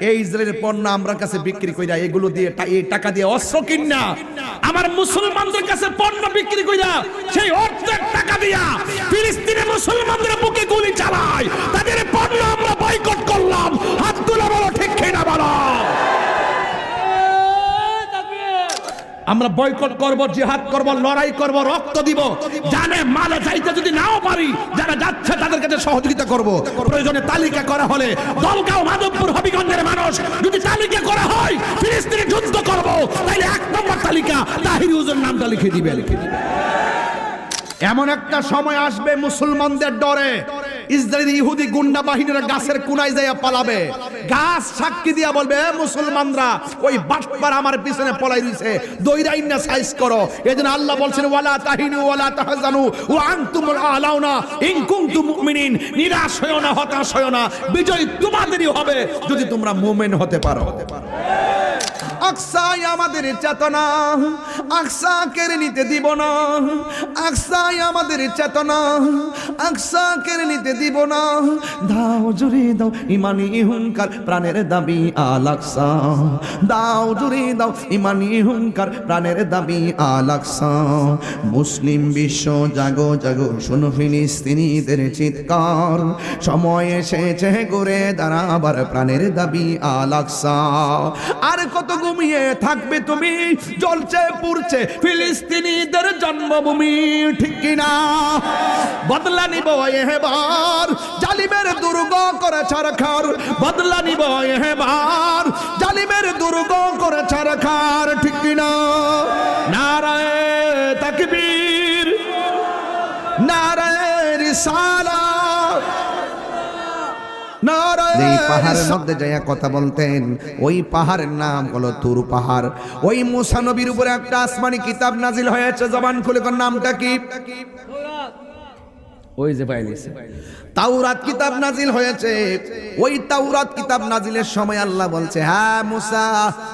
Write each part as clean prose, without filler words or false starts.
এই ইসরায়েলের পণ্য আমরা কাছে বিক্রি কইরা এগুলো দিয়ে এই টাকা দিয়ে অস্ত্র কিনা আমার মুসলমানদের কাছে পণ্য বিক্রি কইরা সেই অর্ধেক টাকা দিয়া ফিলিস্তিনে মুসলমানদের বুকে গুলি চালায়, তাদের পণ্য আমরা বয়কট করলাম। হাত তুলে বলো ঠিক কিনা বলো। আমরা বয়কট করব, জিহাদ করব, লড়াই করব, রক্ত দিব, জানে মালে চাইতে যদি নাও পারি যারা যাচ্ছে তাদের কাছে সহযোগিতা করব। প্রয়োজনে তালিকা করা হলে দলগাঁও, মাধবপুর, হবিগঞ্জের মানুষ যদি তালিকা করা হয় ফিলিস্তিনে যুদ্ধ করব, তাইলে 1 নম্বর তালিকা তাহির হুজুর নামটা লিখে দিবে। এমন একটা সময় আসবে মুসলমানদের ডরে ইসরায়েলি ইহুদি গুন্ডা বাহিনীরা গাছের কোনায় যাইয়া পালাবে। গাছ সাক্ষী দিয়া বলবে, মুসলমানরা ওই বাটপার আমার পিছনে পলাই রইছে, দইরাইনা সাইজ করো। এজন্য আল্লাহ বলছেন ওয়ালা তাহিনু ওয়ালা তাহজানু ওয়া আনতুমুল আলাউনা ইন কুনতুম মুমিনিন। নিরাশ হয়ো না, হতাশ হয়ো না, বিজয় তোমাদেরই হবে যদি তোমরা মুমিন হতে পারো। আকসাই আমাদের চেতনা, আকসা কেড়ে নিতে দিব না। আকসাই আমাদের চেতনা, আকসা কেড়ে নিতে দিব না। দাও জুড়ে দাও ইমানি হুঙ্কার, প্রাণের দাবি আল আকসা। দাও জুড়ে দাও ইমানি হুঙ্কার, প্রাণের দাবি আল আকসা। মুসলিম বিশ্ব জাগো জাগো, শোনো ফিলিস্তিনিদের চিৎকার। সময় এসেছে ঘুরে দাঁড়াবার, প্রাণের দাবি আল আকসা। আর কত ঘুমিয়ে থাকবে তুমি, জ্বলছে পুড়ছে ফিলিস্তিনিদের জন্মভূমি, ঠিক কিনা? বদলা নিব এবার জালিমের দুর্গ করে ছারখার, বদলা নিব এবার জালিমের দুর্গ করে ছারখার, ঠিক কিনা? নারায়ে তাকবীর, নারায়ে রিসালাত। যেই পাহাড়ের মধ্যে যাইয়া কথা বলতেন ওই পাহাড়ের নাম হলো তুর পাহাড়। ওই মুসা নবীর উপরে একটা আসমানি কিতাব নাজিল হয়েছে, জবান খুলে কোন নামটা কি? ওই যে পাইলিছে তাওরাত কিতাব নাজিল হয়েছে। ওই তাওরাত কিতাব নাজিলের সময় আল্লাহ বলছে, হ্যাঁ মুসা,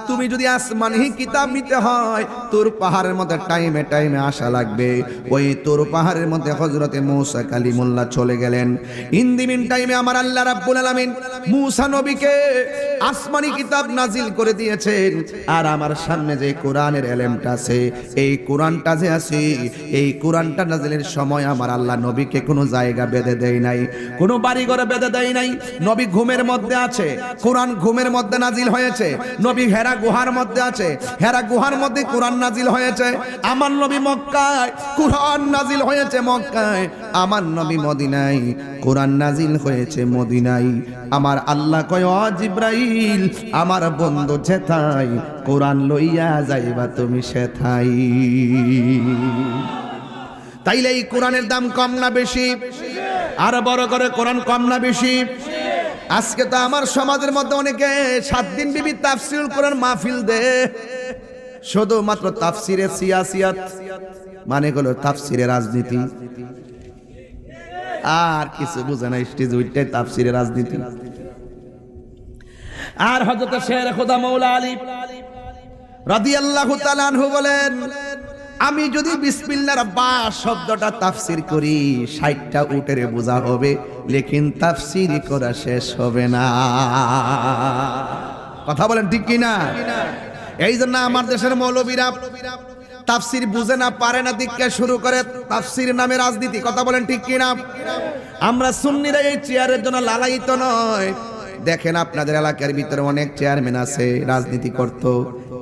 তুমি যদি আসমানি কিতাব নিতে হয় তোর পাহাড়ের মধ্যে টাইমে টাইমে আসা লাগবে। ওই তোর পাহাড়ের মধ্যে হযরতে মুসা কালিমুল্লাহ চলে গেলেন। ইন দি মিন টাইমে আমার আল্লাহ রাব্বুল আলামিন মুসা নবীকে আসমানি কিতাব নাজিল করে দিয়েছেন। আর আমার সামনে যে কোরআনের এলেমটা আছে, এই কোরআনটা যে আছে, এই কোরআনটা নাজিলের সময় আমার আল্লাহ নবীকে কোনো জায়গা বেঁধে দেয় নাই, কোনো বাড়ি ঘরে বেঁধে দেয় নাই। নবী ঘুমের মধ্যে আছে, কোরআন ঘুমের মধ্যে নাজিল হয়েছে। নবী হেরা গুহার মধ্যে আছে, হেরা গুহার মধ্যে কোরআন নাজিল হয়েছে। আমার নবী মক্কায়, কোরআন নাজিল হয়েছে মক্কায়। আমার নবী মদিনায়, কোরআন নাজিল হয়েছে মদিনায়। আমার আল্লাহ কয়, ও জিব্রাইল, আমার বন্ধু যেথায় কোরআন লইয়া যাইবা তুমি সেথাই। তাইলে এই কোরআনের দাম কম না বেশি? আর বড় করে কোরআন কম না বেশি? আজকে তো আমার সমাজের মধ্যে অনেকে 7 দিন বিবি তাফসীরুল কোরআন মাহফিল দে, শুধুমাত্র তাফসিরে সিয়াসিয়াত, মানে হলো তাফসিরে রাজনীতি, আর কিছু বুঝে না। স্টেজ উইটাই তাফসিরে রাজনীতি। আর হযরত শের খোদা মাওলা আলী রাদিয়াল্লাহু তাআলা আনহু বলেন, আমি যদি বিসমিল্লাহর বা শব্দটা তাফসীর করি 60টা উটের বোঝা হবে, লেকিন তাফসীর করা শেষ হবে না। কথা বলেন ঠিক কি না? এই জন্য আমার দেশের মৌলবীরা তাফসীর বুঝে না, পারে না, দিককে শুরু করে তাফসীর নামে রাজনীতি। কথা বলেন ঠিক কি না? আমরা সুন্নিরা এই চেয়ারের জন্য লালায়িত নয়। দেখেন আপনাদের এলাকার ভিতরে অনেক চেয়ারম্যান আছে, রাজনীতি করতো,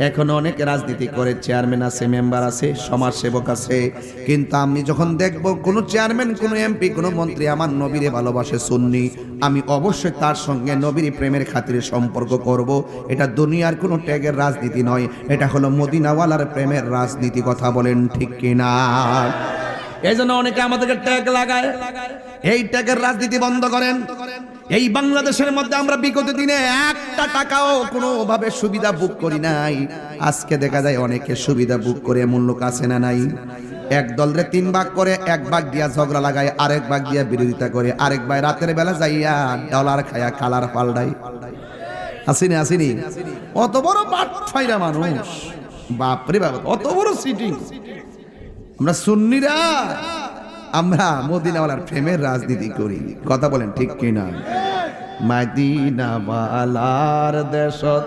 এখনো অনেক রাজনীতি করে, চেয়ারম্যান আছে, মেম্বার আছে, সমাজসেবক আছে। কিন্তু আমি যখন দেখব কোনো চেয়ারম্যান, কোনো এমপি, কোনো মন্ত্রী আমার নবীরে ভালোবাসে, সুন্নি, আমি অবশ্যই তার সঙ্গে নবীর প্রেমের খাতিরে সম্পর্ক করব। এটা দুনিয়ার কোনো ট্যাগের রাজনীতি নয়, এটা হলো মদিনাওয়ালার প্রেমের রাজনীতি। কথা বলেন ঠিক কিনা? এই জন্য অনেকে আমাদেরকে ট্যাগ লাগায়। এই ট্যাগের রাজনীতি বন্ধ করেন। এই বাংলাদেশের মধ্যে আমরা বিগত দিনে 1 টাকাও কোনোভাবে সুবিধা বুক করি নাই। আজকে দেখা যায় অনেকে সুবিধা বুক করে, মূল্য কাছে না নাই। এক দলরে 3 ভাগ করে, 1 ভাগ দিয়া ঝগড়া লাগায়, আরেক ভাগ দিয়া বিরোধিতা করে, আরেক ভাই রাতের বেলা যাইয়া ডলার খায়া কালার পাল্টাই। আসিনি আসিনি? অত বড় বাটফাইরা মানুষ, বাপরে বাপ, অত বড় সিটিং। আমরা সুন্নিরা, আমরা মদিনাওয়ালার প্রেমের রাজনীতি করি। কথা বলেন ঠিক কিনা? মদিনা বালার দেশত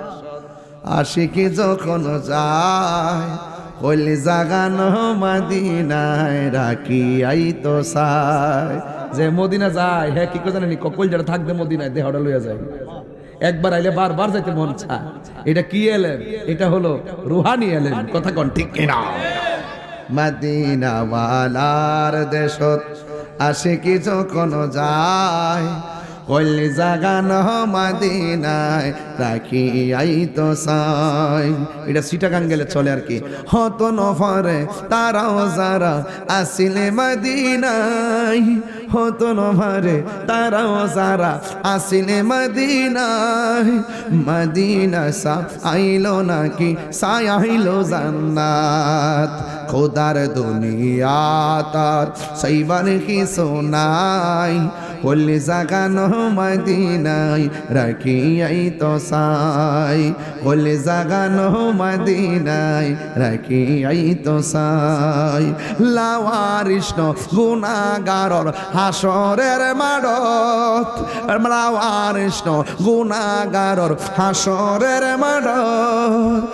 আশিকি যখন যায় কলি জাগানো মদিনায় রাখি আই তো সাই। যে মদিনা যায় হ্যাঁ কি করে জানেনি কল যারা থাকবে মদিনায় দেহটা লইয়া যায় একবার আইলে বারবার যাইতে মন চায়। এটা কি এলেন? এটা হলো রুহানি এলেন। কথা কোন ঠিক কিনা? মদিনা ওয়ালার দেশত আশিকি যখন যায় কলি জাগানো মদিনায় রাখি আই তো সাই। এটা চিটাগাং গেলে চলে আর কি। হত নফরে তারাও যারা আসিলে মদিনায়, হত নফরে তারাও যারা আসিলে মদিনায়, মদিনা সা আইলো নাকি সাই আইলো জান্নাত। খোদার দুনিয়া তার সেইবার কি সোনাই কলি জাগানো মদিনায় রাখি আই তো সাই, কলি জাগানো মদিনায় রাখি আই তো সাই। লাওয়ারিষ্ণ গুনাহগারর হাসরের মাঠত, লাওয়ারিষ্ণ গুনাহগারর হাসরের মাঠত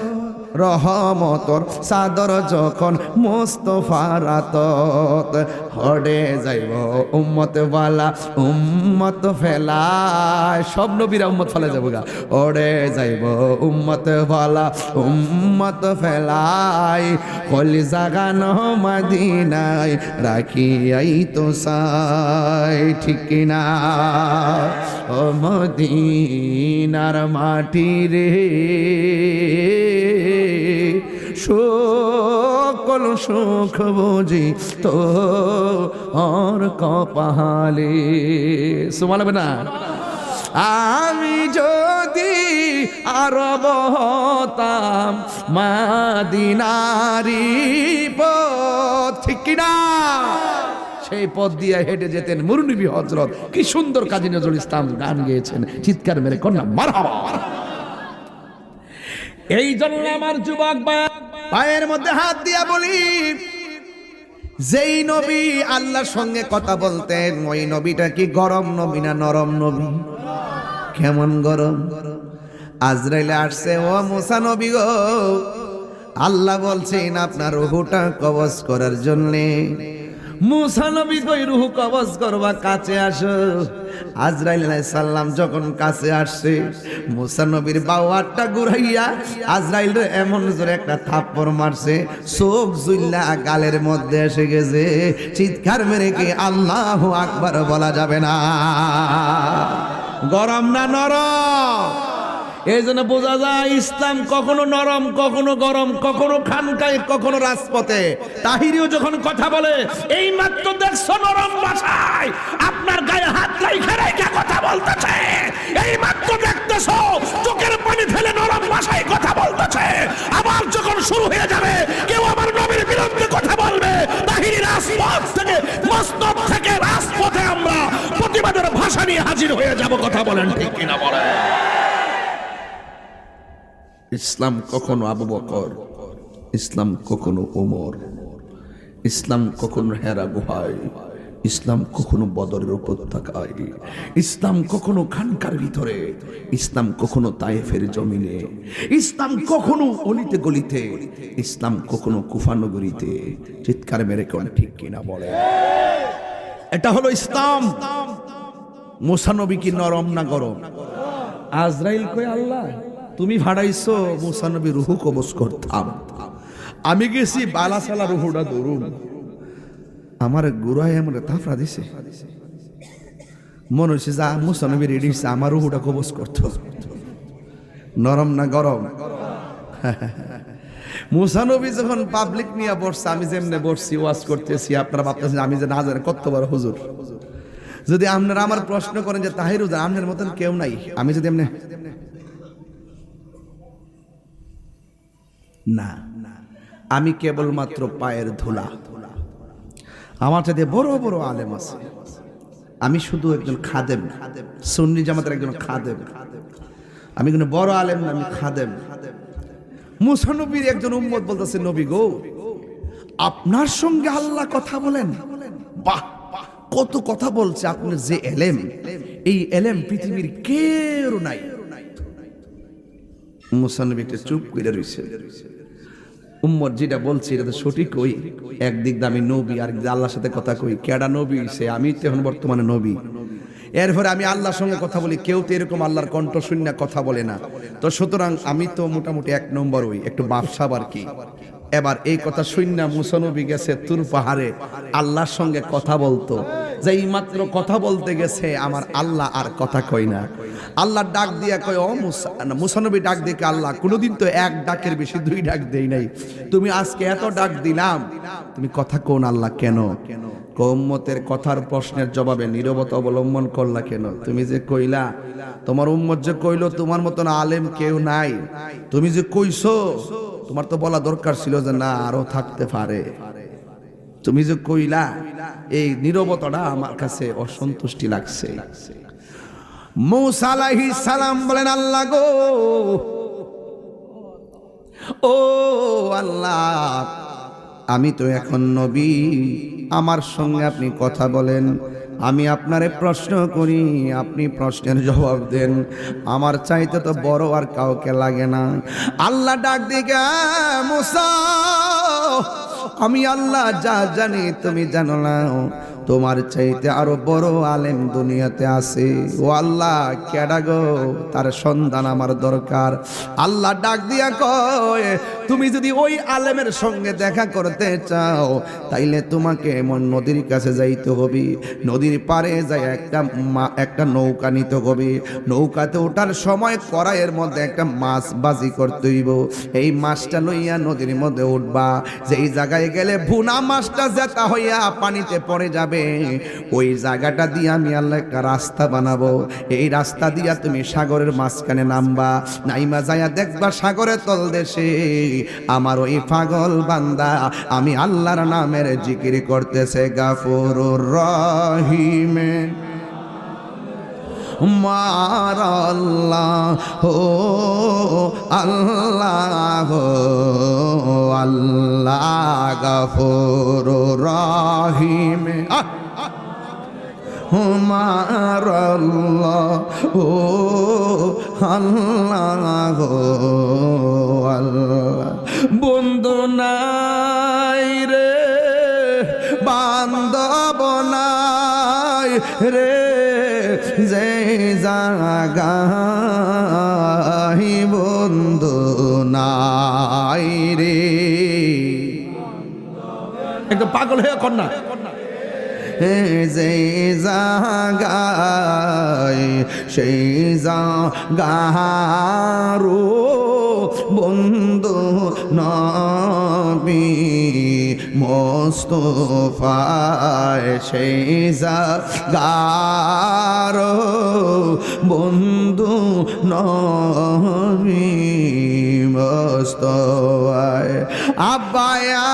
রহমতর চাদর যখন মুস্তফার আতত হড়ে যাইব উম্মত ওয়ালা উম্মত ফেলায়। সব নবীরা উম্মত ফেলে যাবো গা। ওড়ে যাইব উম্মত ওয়ালা উম্মত ফেলায় কলি জাগানো মদিনায় রাখি আই তো সাই। ঠিক কিনা? ও মদিনার মাটি রে সকল সুখ বুঝি তো আর কপালে। সুবহানাল্লাহ না? আমি যদি আরব হতাম মদিনারি পথ, ঠিক কিনা? সেই পথ দিয়ে হেঁটে যেতেন মুরনবী হযরত। কি সুন্দর কাজী নজরুল ইসলাম গান গেয়েছেন। চিৎকার মেরে কন্যা মারহাবা। এই জন্য আমার যুবক পায়ের মধ্যে হাত দিয়া বলি, যেই নবী আল্লাহর সঙ্গে কথা বলতেন ওই নবীটা কি গরম নবী না নরম নবী? কেমন গরম? আজরাইল আসছে, ও মুসা নবী গো, আল্লাহ বলছেন আপনার রূহটা কবজ করার জন্যে। মুসা নবী কই রূহ কবজ করবা, কাছে আসো। আজরাইল আলাইহিস সালাম যখন কাছে আসছে, মুসা নবীর বাওয়ারটা ঘুরাইয়া আজরাইল এমন জোরে একটা থাপ্পড় মারছে, চোখ জুল্লা গালের মধ্যে এসে গেছে। চিৎকার মেরে কি আল্লাহু আকবার বলা যাবে না? গরম না নরম? এই জন্য বোঝা যায় ইসলাম কখনো নরম, কখনো গরম, কখনো খানকায়, কখনো রাজপথে। তাহিরিও যখন কথা বলে, এই মাত্র দেখছো নরম ভাষায় আপনার গায়ে হাত রাইখা রাইখা কথা বলতেছে, এই মাত্র দেখতেছো চোখের পানি ফেলে নরম ভাষায় কথা বলতেছে। আবার যখন শুরু হয়ে যাবে কেউ আমার নবীর বিরুদ্ধে কথা বলবে, তাহিরি রাজপথ থেকে, মসনদ থেকে রাজপথে আমরা প্রতিবাদের ভাষা নিয়ে হাজির হয়ে যাব। কথা বলেন ঠিক কিনা বলেন? ইসলাম কখনো আবু বকর, ইসলাম কখনো ওমর, ইসলাম কখনো হেরা গুহায়, ইসলাম কখনো বদরের উপত্যকায়, ইসলাম কখনো খানকার ভিতরে, ইসলাম কখনো তায়েফের জমিনে, ইসলাম কখনো অলিতে গলিতে, ইসলাম কখনো কুফা নগরীতে। চিৎকার মেরে কোন ঠিক কিনা বলে? এটা হলো ইসলাম। মুসা নবী কি নরম না গরম? আজরাইল কই আল্লাহ তুমি ভাড়াইছো মুসা নবী রূহ কবজ করতাম, আমি গেছি বালাসালা রূহটা ধরুন, আমার গুড়ায় আমার তাফরা দিছে। মনে হচ্ছে যা মুসা নবী রেডি হচ্ছে আমার রূহটা কবজ করত। নরম না গরম? মুসা নবী যখন পাবলিক নিয়ে বসছে, আমি যেমনে বসছি ওয়াজ করতেছি, আপনারা ভাবতেছেন আমি যে না জানি কত বড় হুজুর। যদি আপনারা আমার প্রশ্ন করেন যে তাহির হুজুর আপনার মতন কেউ নাই, আমি যদি এমনি না, আমি কেবলমাত্র পায়ের ধুলা। আমার সাথে বড় বড় আলেম আছে, আমি শুধু একজন খাদেম, সুন্নি জামাতের একজন খাদেম। আমি কোনো বড় আলেম না, আমি খাদেম। মুসা নবীর একজন উম্মত বলতেছে, নবী গো আপনার সঙ্গে আল্লাহ কথা বলেন। বাহ, কত কথা বলছে। আপনার যে এলেম, এই এলেম পৃথিবীর কেউ নাই। মুসা নবী একটা চুপ করে রইছে। উম্মত যেটা বলছে এটা তো সঠিক। ওই একদিক দিয়ে আমি নবী, আর একদিক আল্লাহর সাথে কথা কই। কেডা নবী সে? আমি তো এখন বর্তমানে নবী। এরপরে আমি আল্লাহর সঙ্গে কথা বলি। কেউ তো এরকম আল্লাহর কণ্ঠ শুনে কথা বলে না। তো সুতরাং আমি তো মোটামুটি এক নম্বর, ওই একটু বাপসাব আর কি। এবার এই কথা শুননা মুসা নবী গেছে তুর পাহাড়ে আল্লাহর সঙ্গে কথা বলতো। যে এই মাত্র কথা বলতে গেছে, আমার আল্লাহ আর কথা কই না। আল্লাহ ডাক দিয়া কয়, ও মুসা। মুসা নবী ডাক দিয়ে, আল্লাহ কোনোদিন তো এক ডাকের বেশি দুই ডাক দেই নাই, তুমি আজকে এত ডাক দিলাম, তুমি কথা কোন আল্লাহ কেন? উম্মতের কথার প্রশ্নের জবাবে নীরবতা অবলম্বন করলা কেন? তুমি যে কইলা, তোমার উম্মত যে কইলো তোমার মতন আলেম কেউ নাই, তুমি যে কইছো, তোমার তো বলা দরকার ছিল যে না আরো থাকতে পারে। তুমি যে কইলা, এই নীরবতাটা আমার কাছে অসন্তুষ্টি লাগছে। মূসা আলাইহিস সালাম বলেন, আল্লাহ গো, ও আল্লাহ, আমি তো এখন নবী, আমার সঙ্গে আপনি কথা বলেন, আমি আপনারে প্রশ্ন করি, আপনি প্রশ্নের জবাব দেন, আমার চাইতে তো বড় আর কাউকে লাগে না। আল্লাহ ডাক দিকে, মূসা, আমি আল্লাহ যা জানি তুমি জানো না, তোমার চাইতে আরো বড় আলেম দুনিয়াতে আছে। ও আল্লাহ, কেডা গো? তার সন্ধান আমার দরকার। আল্লাহ ডাক দিয়া কয়, তুমি যদি ওই আলেমের সঙ্গে দেখা করতে চাও, তাইলে তোমাকে এমন নদীর কাছে যাইতে হবে। নদীর পারে যাই একটা নৌকা নিতে হবে। নৌকাতে ওঠার সময় কড়াইয়ের মধ্যে একটা মাছ বাজি করতে হইব। এই মাছটা লইয়া নদীর মধ্যে উঠবা। যেই জায়গায় গেলে ভুনা মাছটা জেতা হইয়া পানিতে পড়ে যাবে, ওই জায়গাটা দিয়ে আমি আল্লাহ একটা রাস্তা বানাবো। এই রাস্তা দিয়া তুমি সাগরের মাঝখানে নামবা। নাইমা যায়া দেখবা সাগরের তলদেশে আমার ওই পাগল বান্দা আমি আল্লাহর নামের জিকির করতেছে, গাফুরুর রহিম মার আল্লাহ হো আল্লাহ হো আল্লাহ গাফুরুর রহিম মার আল্লাহ হো আল্লাহ হো আল্লাহ। বন্ধু নাই রে, বান্ধব নাই রে, যে জাগাই বন্ধু নাই রে। একদম পাগল হয়ে কন্যা, যে জাগায় সেই জাগারো বন্ধু নবী মোস্তফায়, সেই জাগারো বন্ধু নবী মোস্তফায়। আব্বায়া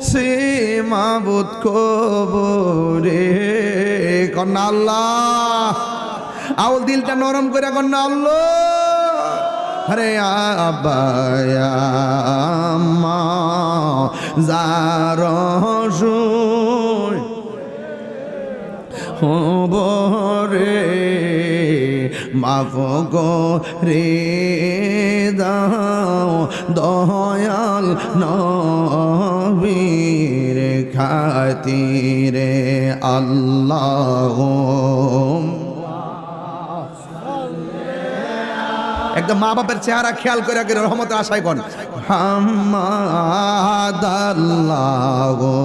সে মাবুদ কবরে কন্যা আল্লাহ, আউল দিলটা নরম করে কন্যা আল্লাহ। আরে আব্বায়া মা যারসু হবরে মাফ করে দাও দয়াল নবীর খাতিরে আল্লাহ। একদম মা বাপের চেহারা খেয়াল করে রহমতের আশায় কোন হাম্মাদ আল্লাহুম্মা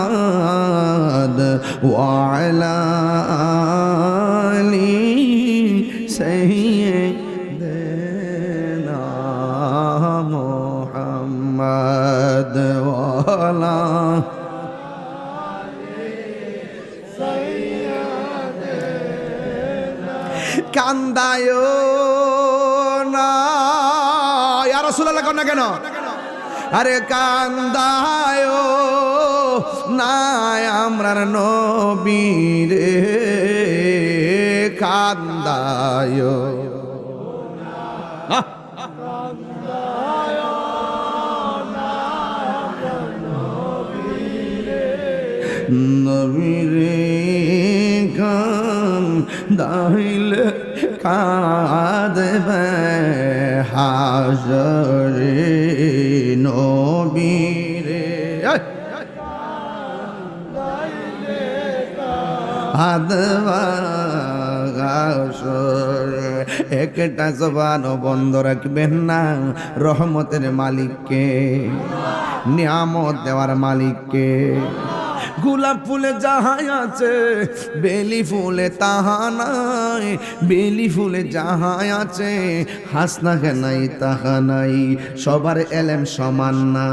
মুহাম্মাদ ওয়া আলা আলি সাইয়্যিদিনা মুহাম্মাদ ওয়া আলা কান্দায় না ইয়া রাসূলুল্লাহ কোন না কেন? আরে কান্দায় না আমরার নবী রে, কান্দায় নবীরে গান দাইলে কাঁদবে হাজরে নবীরে আদবা একটা জবানও বন্ধ রাখবেন না রহমতের মালিককে, নিয়ামত দেওয়ার মালিককে। গোলাপ ফুলে যাহা আছে বেলি ফুলে তাহা নাই, বেলি ফুলে যাহা আছে হাসনা নাই তাহা নাই। সবার এলেম সমান না।